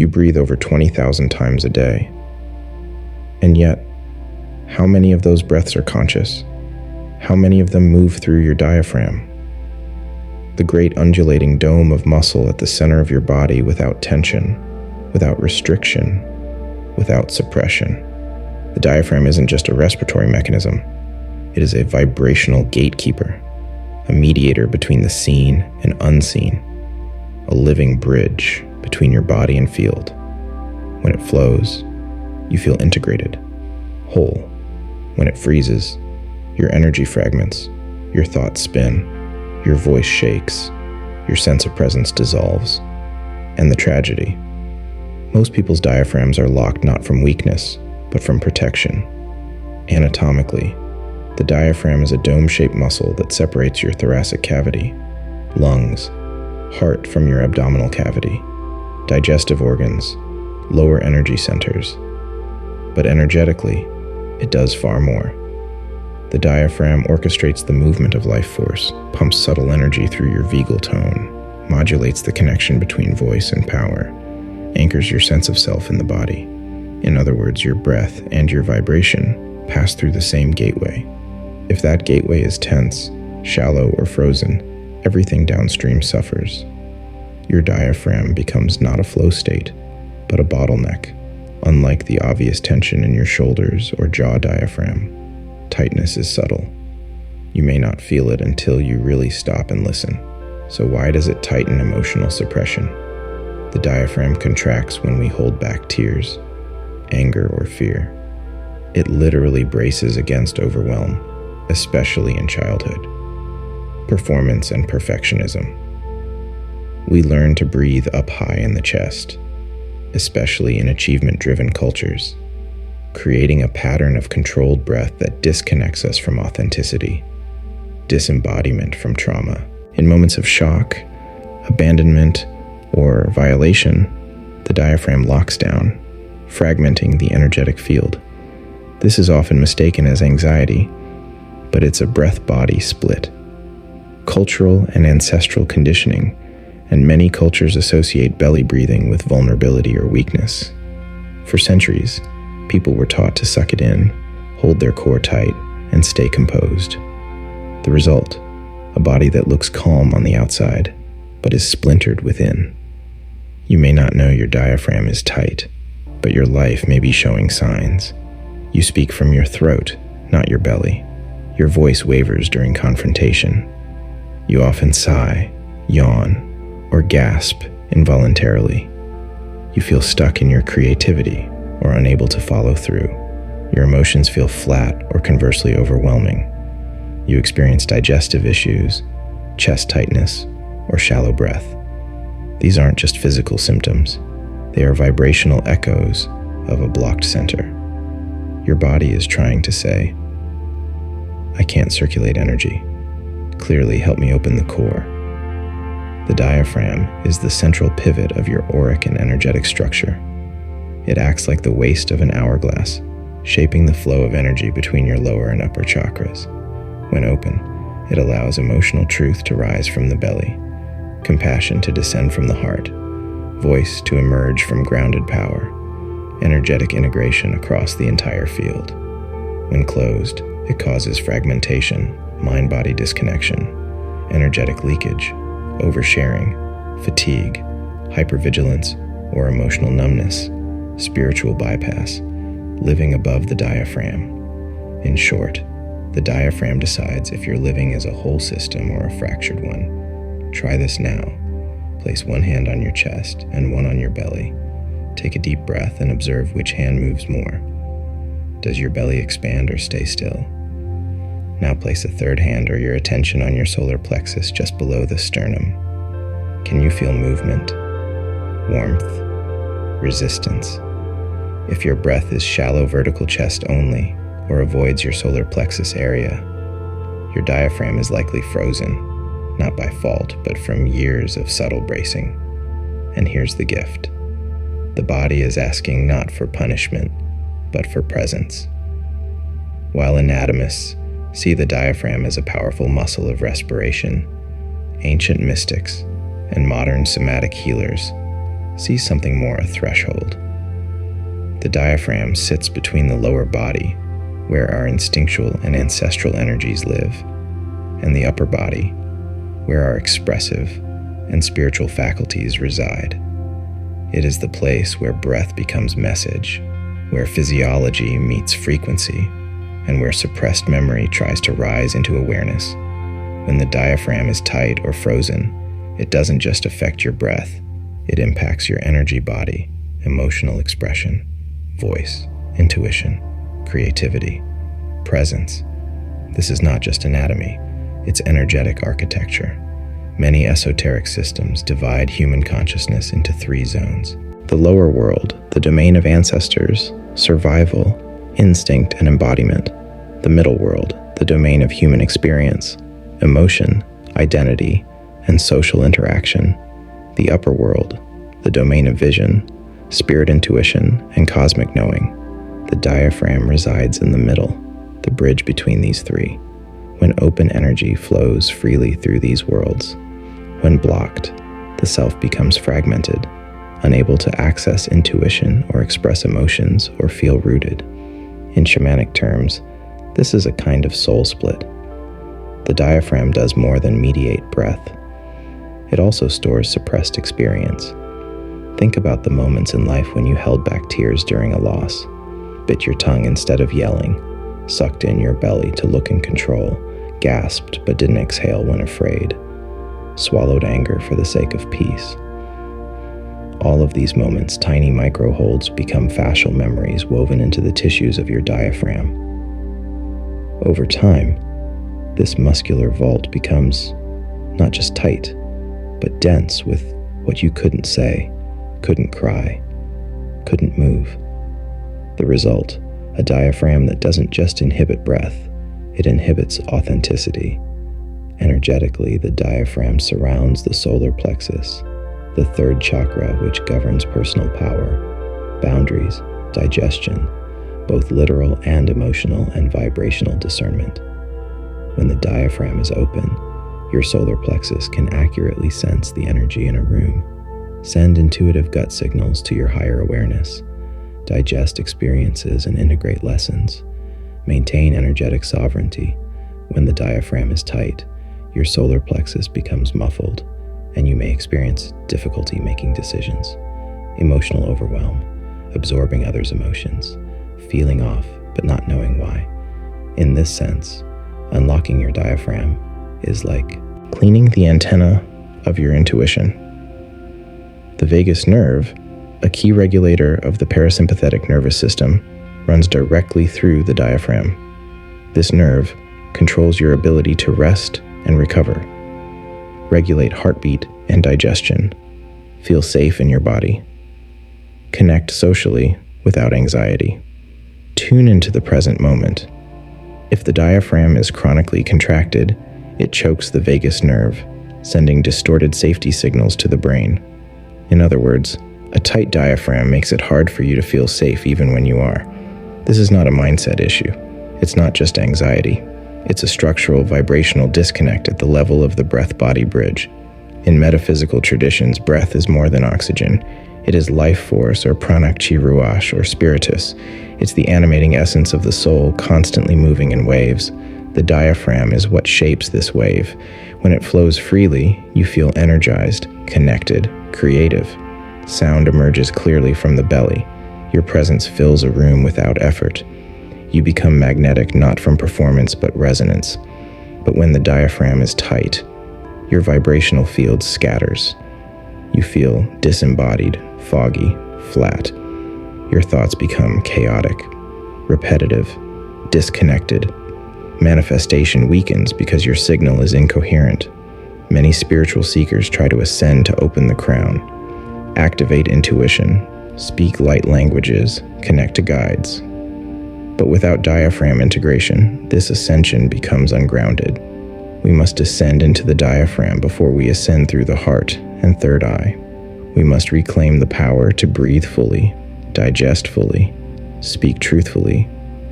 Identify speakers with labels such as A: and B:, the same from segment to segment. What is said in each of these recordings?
A: You breathe over 20,000 times a day. And yet, how many of those breaths are conscious? How many of them move through your diaphragm? The great undulating dome of muscle at the center of your body without tension, without restriction, without suppression. The diaphragm isn't just a respiratory mechanism. It is a vibrational gatekeeper, a mediator between the seen and unseen, a living bridge between your body and field. When it flows, you feel integrated, whole. When it freezes, your energy fragments, your thoughts spin, your voice shakes, your sense of presence dissolves. And the tragedy: most people's diaphragms are locked not from weakness, but from protection. Anatomically, the diaphragm is a dome-shaped muscle that separates your thoracic cavity, lungs, heart from your abdominal cavity, digestive organs, lower energy centers. But energetically, it does far more. The diaphragm orchestrates the movement of life force, pumps subtle energy through your vagal tone, modulates the connection between voice and power, anchors your sense of self in the body. In other words, your breath and your vibration pass through the same gateway. If that gateway is tense, shallow, or frozen, everything downstream suffers. Your diaphragm becomes not a flow state, but a bottleneck. Unlike the obvious tension in your shoulders or jaw diaphragm, tightness is subtle. You may not feel it until you really stop and listen. So why does it tighten emotional suppression? The diaphragm contracts when we hold back tears, anger, or fear. It literally braces against overwhelm, especially in childhood. Performance and perfectionism. We learn to breathe up high in the chest, especially in achievement-driven cultures, creating a pattern of controlled breath that disconnects us from authenticity, disembodiment from trauma. In moments of shock, abandonment, or violation, the diaphragm locks down, fragmenting the energetic field. This is often mistaken as anxiety, but it's a breath-body split. Cultural and ancestral conditioning, and many cultures associate belly breathing with vulnerability or weakness. For centuries, people were taught to suck it in, hold their core tight, and stay composed. The result: a body that looks calm on the outside, but is splintered within. You may not know your diaphragm is tight, but your life may be showing signs. You speak from your throat, not your belly. Your voice wavers during confrontation. You often sigh, yawn, or gasp involuntarily. You feel stuck in your creativity or unable to follow through. Your emotions feel flat or conversely overwhelming. You experience digestive issues, chest tightness, or shallow breath. These aren't just physical symptoms. They are vibrational echoes of a blocked center. Your body is trying to say, "I can't circulate energy. Clearly, help me open the core." The diaphragm is the central pivot of your auric and energetic structure. It acts like the waist of an hourglass, shaping the flow of energy between your lower and upper chakras. When open, it allows emotional truth to rise from the belly, compassion to descend from the heart, voice to emerge from grounded power, energetic integration across the entire field. When closed, it causes fragmentation, mind-body disconnection, energetic leakage, oversharing, fatigue, hypervigilance, or emotional numbness, spiritual bypass, living above the diaphragm. In short, the diaphragm decides if you're living as a whole system or a fractured one. Try this now. Place one hand on your chest and one on your belly. Take a deep breath and observe which hand moves more. Does your belly expand or stay still? Now place a third hand or your attention on your solar plexus just below the sternum. Can you feel movement, warmth, resistance? If your breath is shallow vertical chest only or avoids your solar plexus area, your diaphragm is likely frozen, not by fault, but from years of subtle bracing. And here's the gift. The body is asking not for punishment, but for presence. While anatomists see the diaphragm as a powerful muscle of respiration, ancient mystics and modern somatic healers see something more: a threshold. The diaphragm sits between the lower body, where our instinctual and ancestral energies live, and the upper body, where our expressive and spiritual faculties reside. It is the place where breath becomes message, where physiology meets frequency, and where suppressed memory tries to rise into awareness. When the diaphragm is tight or frozen, it doesn't just affect your breath, it impacts your energy body, emotional expression, voice, intuition, creativity, presence. This is not just anatomy, it's energetic architecture. Many esoteric systems divide human consciousness into 3 zones. The lower world, the domain of ancestors, survival, instinct, and embodiment. The middle world, the domain of human experience, emotion, identity, and social interaction. The upper world, the domain of vision, spirit intuition, and cosmic knowing. The diaphragm resides in the middle, the bridge between these 3. When open energy flows freely through these worlds, when blocked, the self becomes fragmented, unable to access intuition or express emotions or feel rooted. In shamanic terms, this is a kind of soul split. The diaphragm does more than mediate breath. It also stores suppressed experience. Think about the moments in life when you held back tears during a loss, bit your tongue instead of yelling, sucked in your belly to look in control, gasped but didn't exhale when afraid, swallowed anger for the sake of peace. All of these moments, tiny micro-holds, become fascial memories woven into the tissues of your diaphragm. Over time, this muscular vault becomes not just tight, but dense with what you couldn't say, couldn't cry, couldn't move. The result, a diaphragm that doesn't just inhibit breath, it inhibits authenticity. Energetically, the diaphragm surrounds the solar plexus, the 3rd chakra which governs personal power, boundaries, digestion, both literal and emotional and vibrational discernment. When the diaphragm is open, your solar plexus can accurately sense the energy in a room, send intuitive gut signals to your higher awareness, digest experiences and integrate lessons, maintain energetic sovereignty. When the diaphragm is tight, your solar plexus becomes muffled, and you may experience difficulty making decisions, emotional overwhelm, absorbing others' emotions, feeling off but not knowing why. In this sense, unlocking your diaphragm is like cleaning the antenna of your intuition. The vagus nerve, a key regulator of the parasympathetic nervous system, runs directly through the diaphragm. This nerve controls your ability to rest and recover, regulate heartbeat and digestion, feel safe in your body, connect socially without anxiety, tune into the present moment. If the diaphragm is chronically contracted, it chokes the vagus nerve, sending distorted safety signals to the brain. In other words, a tight diaphragm makes it hard for you to feel safe even when you are. This is not a mindset issue. It's not just anxiety. It's a structural vibrational disconnect at the level of the breath-body bridge. In metaphysical traditions, breath is more than oxygen. It is life force, or pranak chi ruach, or spiritus. It's the animating essence of the soul, constantly moving in waves. The diaphragm is what shapes this wave. When it flows freely, you feel energized, connected, creative. Sound emerges clearly from the belly. Your presence fills a room without effort. You become magnetic not from performance but resonance. But when the diaphragm is tight, your vibrational field scatters. You feel disembodied, foggy, flat. Your thoughts become chaotic, repetitive, disconnected. Manifestation weakens because your signal is incoherent. Many spiritual seekers try to ascend to open the crown, activate intuition, speak light languages, connect to guides. But without diaphragm integration, this ascension becomes ungrounded. We must descend into the diaphragm before we ascend through the heart and 3rd eye. We must reclaim the power to breathe fully, digest fully, speak truthfully,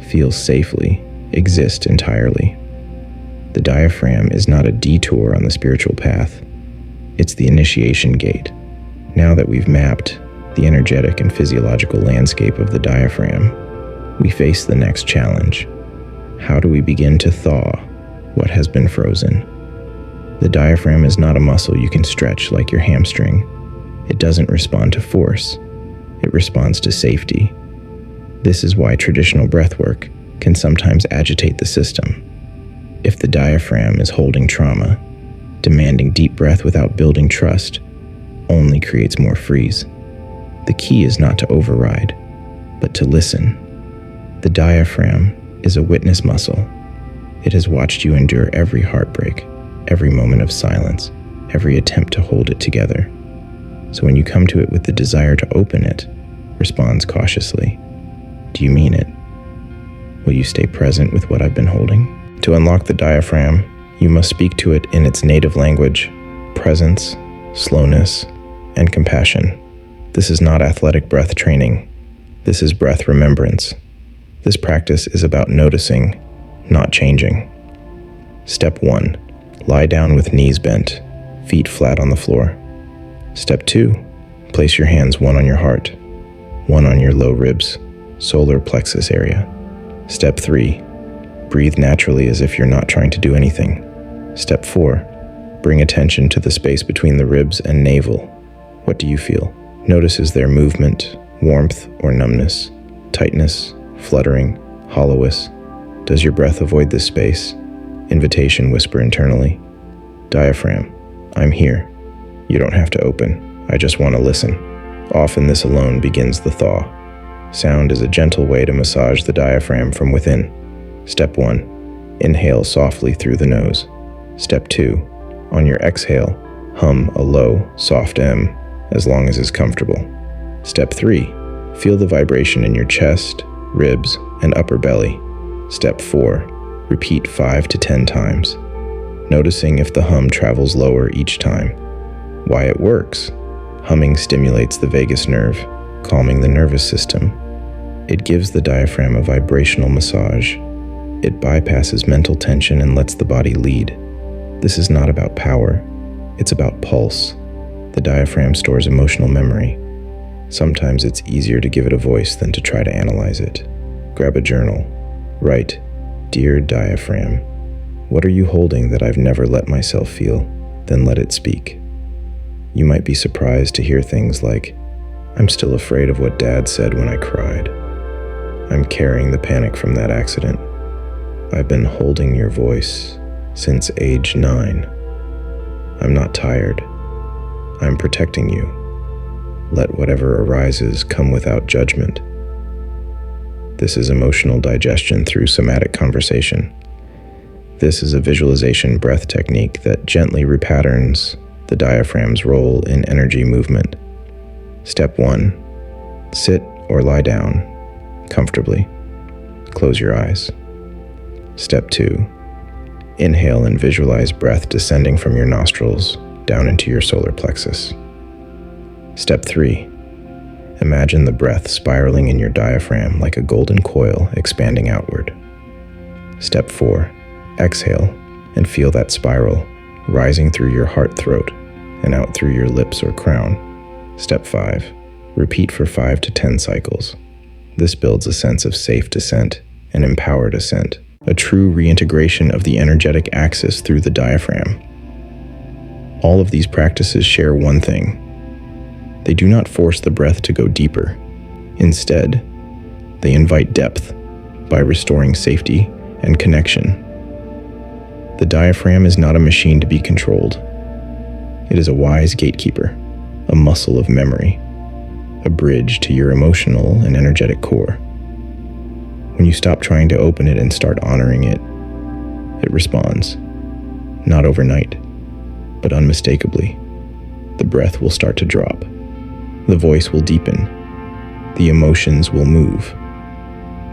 A: feel safely, exist entirely. The diaphragm is not a detour on the spiritual path. It's the initiation gate. Now that we've mapped the energetic and physiological landscape of the diaphragm, we face the next challenge. How do we begin to thaw what has been frozen? The diaphragm is not a muscle you can stretch like your hamstring. It doesn't respond to force. It responds to safety. This is why traditional breathwork can sometimes agitate the system. If the diaphragm is holding trauma, demanding deep breath without building trust only creates more freeze. The key is not to override, but to listen. The diaphragm is a witness muscle. It has watched you endure every heartbreak, every moment of silence, every attempt to hold it together. So when you come to it with the desire to open it, responds cautiously. Do you mean it? Will you stay present with what I've been holding? To unlock the diaphragm, you must speak to it in its native language: presence, slowness, and compassion. This is not athletic breath training. This is breath remembrance. This practice is about noticing, not changing. Step 1. Lie down with knees bent, feet flat on the floor. Step 2. Place your hands one on your heart, one on your low ribs, solar plexus area. Step 3. Breathe naturally as if you're not trying to do anything. Step 4. Bring attention to the space between the ribs and navel. What do you feel? Notice, is there movement, warmth, or numbness, tightness, fluttering, hollowness? Does your breath avoid this space? Invitation whisper internally. Diaphragm, I'm here. You don't have to open. I just want to listen. Often this alone begins the thaw. Sound is a gentle way to massage the diaphragm from within. Step 1. Inhale softly through the nose. Step 2. On your exhale, hum a low, soft M, as long as it's comfortable. Step 3. Feel the vibration in your chest, ribs, and upper belly. Step 4. Repeat 5 to 10 times, noticing if the hum travels lower each time. Why it works? Humming stimulates the vagus nerve, calming the nervous system. It gives the diaphragm a vibrational massage. It bypasses mental tension and lets the body lead. This is not about power. It's about pulse. The diaphragm stores emotional memory. Sometimes it's easier to give it a voice than to try to analyze it. Grab a journal. Write, Dear diaphragm, what are you holding that I've never let myself feel? Then let it speak. You might be surprised to hear things like, I'm still afraid of what Dad said when I cried. I'm carrying the panic from that accident. I've been holding your voice since age 9. I'm not tired. I'm protecting you. Let whatever arises come without judgment. This is emotional digestion through somatic conversation. This is a visualization breath technique that gently repatterns the diaphragm's role in energy movement. Step 1. Sit or lie down comfortably. Close your eyes. Step 2. Inhale and visualize breath descending from your nostrils down into your solar plexus. Step 3. Imagine the breath spiraling in your diaphragm like a golden coil expanding outward. Step 4. Exhale and feel that spiral rising through your heart-throat and out through your lips or crown. Step 5. Repeat for 5 to 10 cycles. This builds a sense of safe descent and empowered ascent, a true reintegration of the energetic axis through the diaphragm. All of these practices share one thing. They do not force the breath to go deeper. Instead, they invite depth by restoring safety and connection. The diaphragm is not a machine to be controlled. It is a wise gatekeeper, a muscle of memory, a bridge to your emotional and energetic core. When you stop trying to open it and start honoring it, it responds, not overnight, but unmistakably. The breath will start to drop. The voice will deepen. The emotions will move.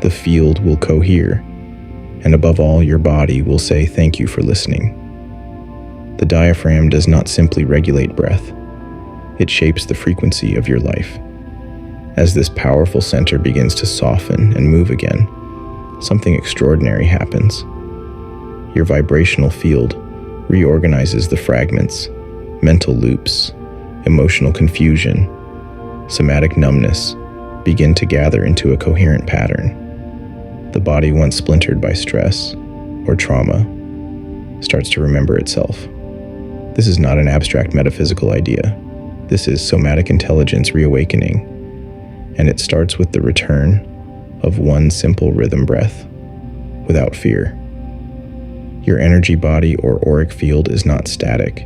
A: The field will cohere. And above all, your body will say thank you for listening. The diaphragm does not simply regulate breath. It shapes the frequency of your life. As this powerful center begins to soften and move again, something extraordinary happens. Your vibrational field reorganizes the fragments, mental loops, emotional confusion, somatic numbness begin to gather into a coherent pattern. The body, once splintered by stress or trauma, starts to remember itself. This is not an abstract metaphysical idea. This is somatic intelligence reawakening, and it starts with the return of one simple rhythm breath, without fear. Your energy body or auric field is not static.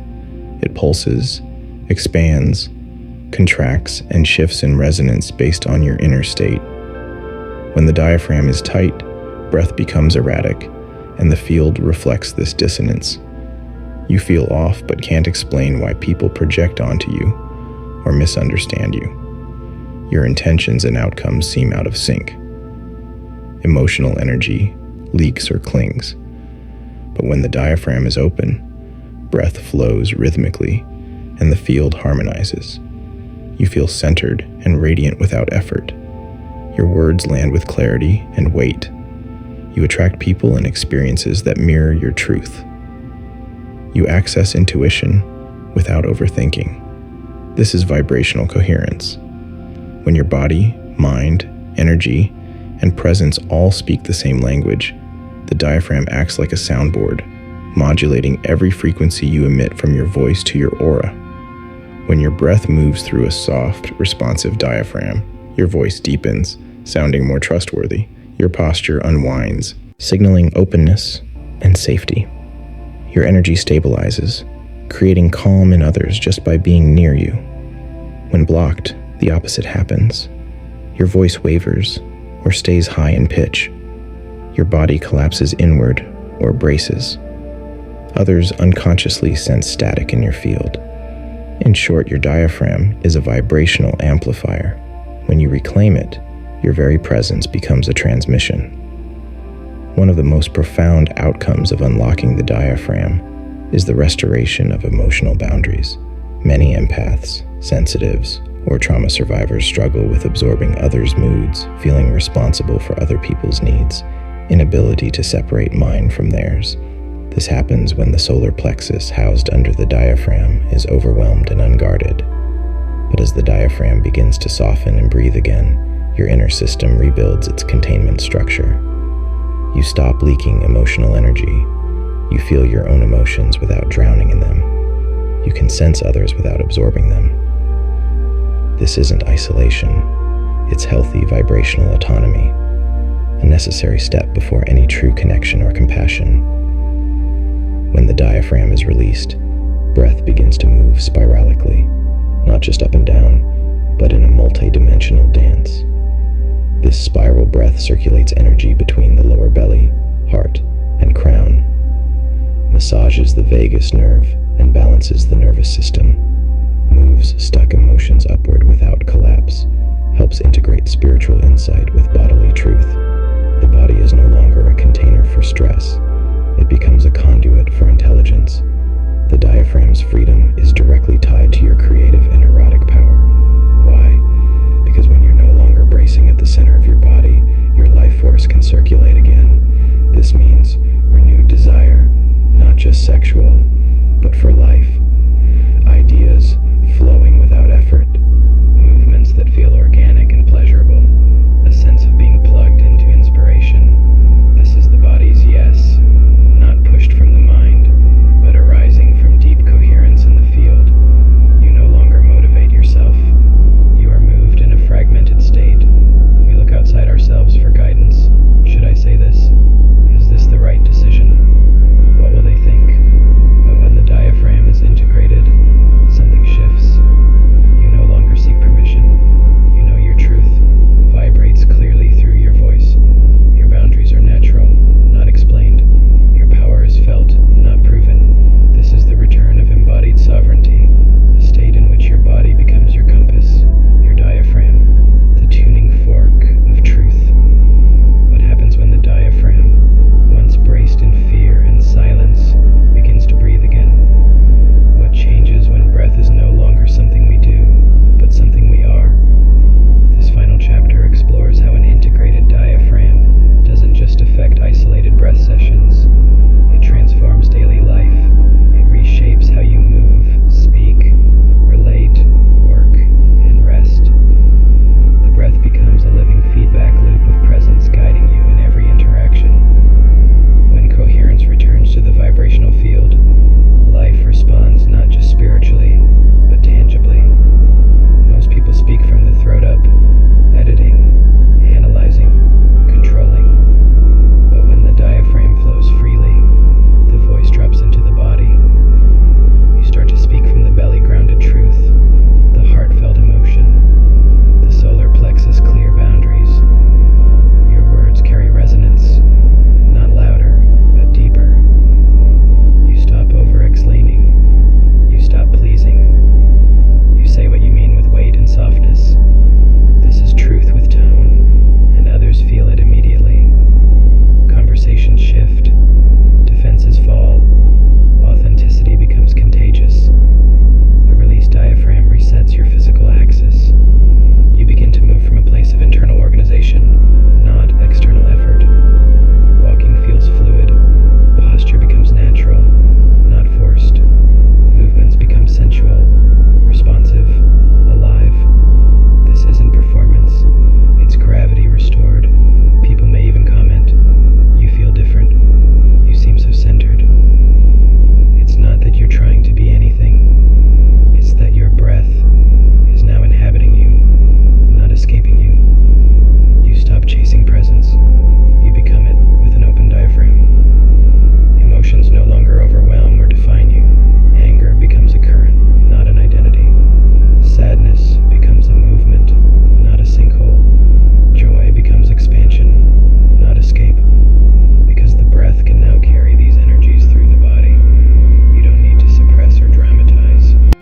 A: It pulses, expands, contracts, and shifts in resonance based on your inner state. When the diaphragm is tight, breath becomes erratic, and the field reflects this dissonance. You feel off but can't explain why people project onto you or misunderstand you. Your intentions and outcomes seem out of sync. Emotional energy leaks or clings. But when the diaphragm is open, breath flows rhythmically and the field harmonizes. You feel centered and radiant without effort. Your words land with clarity and weight. You attract people and experiences that mirror your truth. You access intuition without overthinking. This is vibrational coherence. When your body, mind, energy, and presence all speak the same language, the diaphragm acts like a soundboard, modulating every frequency you emit from your voice to your aura. When your breath moves through a soft, responsive diaphragm, your voice deepens, sounding more trustworthy. Your posture unwinds, signaling openness and safety. Your energy stabilizes, creating calm in others just by being near you. When blocked, the opposite happens. Your voice wavers or stays high in pitch. Your body collapses inward or braces. Others unconsciously sense static in your field. In short, your diaphragm is a vibrational amplifier. When you reclaim it, your very presence becomes a transmission. One of the most profound outcomes of unlocking the diaphragm is the restoration of emotional boundaries. Many empaths, sensitives, or trauma survivors struggle with absorbing others' moods, feeling responsible for other people's needs, inability to separate mine from theirs. This happens when the solar plexus housed under the diaphragm is overwhelmed and unguarded. But as the diaphragm begins to soften and breathe again, your inner system rebuilds its containment structure. You stop leaking emotional energy. You feel your own emotions without drowning in them. You can sense others without absorbing them. This isn't isolation. It's healthy vibrational autonomy, a necessary step before any true connection or compassion. When the diaphragm is released, breath begins to move spiralically, not just up and down, but in a multi-dimensional dance. This spiral breath circulates energy between the lower belly, heart, and crown, massages the vagus nerve, and balances the nervous system, moves stuck emotions upward without collapse, helps integrate spiritual insight with bodily truth. The body is no longer a container for stress. It becomes a conduit for intelligence. The diaphragm's freedom is directly tied to your creative and erotic power. Why? Because when you're no longer bracing at the center of your body, your life force can circulate again. This means renewed desire, not just sexual, but for life. Ideas flowing without effort, movements that feel organic and pleasurable, a sense of being plugged into inspiration. This is the body's yes, not pushed from the mind, but arising from deep coherence in the field. You no longer motivate yourself. You are moved in a fragmented state. We look outside ourselves for guidance. Should I say this? Is this the right decision? What will they think? But when the diaphragm is integrated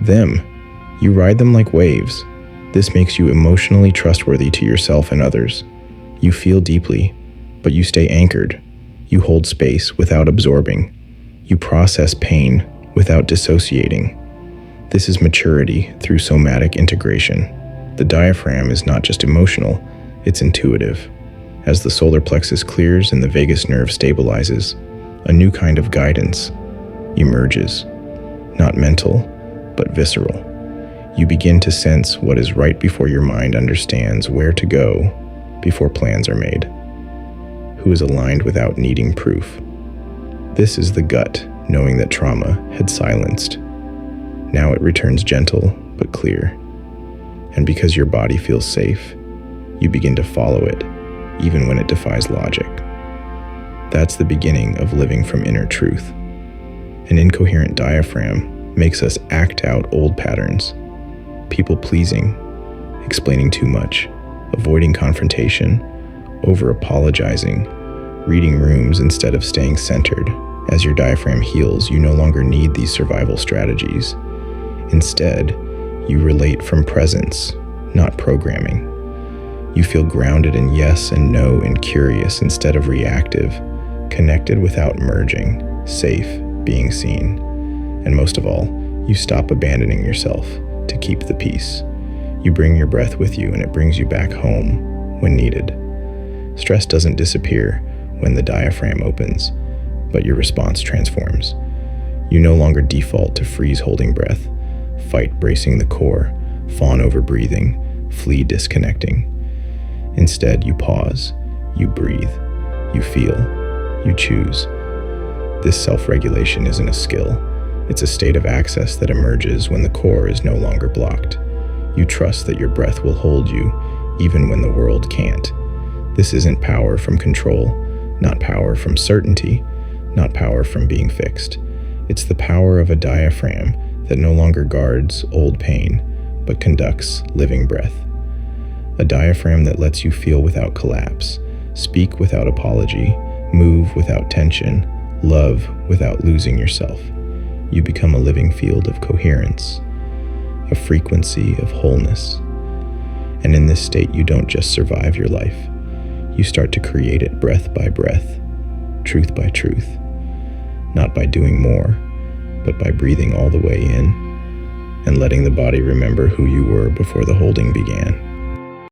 A: them. You ride them like waves. This makes you emotionally trustworthy to yourself and others. You feel deeply, but you stay anchored. You hold space without absorbing. You process pain without dissociating. This is maturity through somatic integration. The diaphragm is not just emotional, it's intuitive. As the solar plexus clears and the vagus nerve stabilizes, a new kind of guidance emerges. Not mental, but visceral. You begin to sense what is right before your mind understands where to go before plans are made. Who is aligned without needing proof. This is the gut, knowing that trauma had silenced. Now it returns gentle but clear. And because your body feels safe, you begin to follow it, even when it defies logic. That's the beginning of living from inner truth. An incoherent diaphragm makes us act out old patterns. People-pleasing, explaining too much, avoiding confrontation, over-apologizing, reading rooms instead of staying centered. As your diaphragm heals, you no longer need these survival strategies. Instead, you relate from presence, not programming. You feel grounded in yes and no and curious instead of reactive, connected without merging, safe, being seen. And most of all, you stop abandoning yourself to keep the peace. You bring your breath with you and it brings you back home when needed. Stress doesn't disappear when the diaphragm opens, but your response transforms. You no longer default to freeze holding breath, fight bracing the core, fawn over breathing, flee disconnecting. Instead, you pause, you breathe, you feel, you choose. This self-regulation isn't a skill. It's a state of access that emerges when the core is no longer blocked. You trust that your breath will hold you, even when the world can't. This isn't power from control, not power from certainty, not power from being fixed. It's the power of a diaphragm that no longer guards old pain, but conducts living breath. A diaphragm that lets you feel without collapse, speak without apology, move without tension, love without losing yourself. You become a living field of coherence, a frequency of wholeness. And in this state, you don't just survive your life. You start to create it breath by breath, truth by truth, not by doing more, but by breathing all the way in and letting the body remember who you were before the holding began.